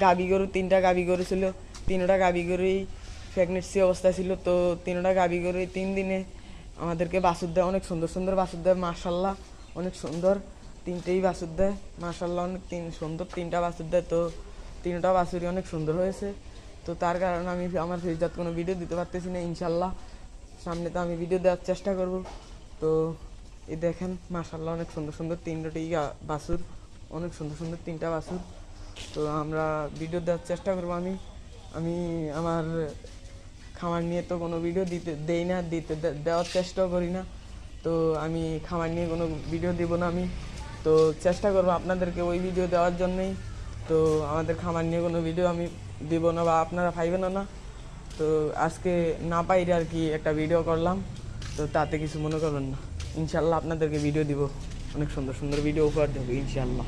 গাভী গরু 3টা গাভী গরু ছিল, 3টা গাভী গরুই প্রেগনেন্সি অবস্থা ছিল। তো 3টা গাভী গরুই 3 দিনে আমাদেরকে বাছুর দেয়, অনেক সুন্দর সুন্দর বাছুর দেয় মাশাল্লাহ, অনেক সুন্দর 3টেই বাছুর দেয় মাশাল্লাহ, অনেক সুন্দর 3টা বাছুর দেয়। তো 3টা বাছুরই অনেক সুন্দর হয়েছে। তো তার কারণে আমি আমার ফেসজাত কোনো ভিডিও দিতে পারতেছি না, ইনশাল্লাহ সামনে তো আমি ভিডিও দেওয়ার চেষ্টা করব। তো এই দেখেন মাশাল্লাহ অনেক সুন্দর সুন্দর 3টি বাছুর, অনেক সুন্দর সুন্দর 3টা বাছুর। তো আমরা ভিডিও দেওয়ার চেষ্টা করবো। আমি আমার খামার নিয়ে তো কোনো ভিডিও দেই না, দেওয়ার চেষ্টাও করি না। তো আমি খামার নিয়ে কোনো ভিডিও দেব না আমি। তো চেষ্টা করবো আপনাদেরকে ওই ভিডিও দেওয়ার জন্যই। তো আমাদের খামার নিয়ে কোনো ভিডিও আমি দেব না বা আপনারা পাইবেন না। তো আজকে না পাইরে আর কি একটা ভিডিও করলাম, তো তাতে কিছু মনে করবেন না। ইনশাল্লাহ আপনাদেরকে ভিডিও দিব, অনেক সুন্দর সুন্দর ভিডিও উপহার দেবো ইনশাল্লাহ।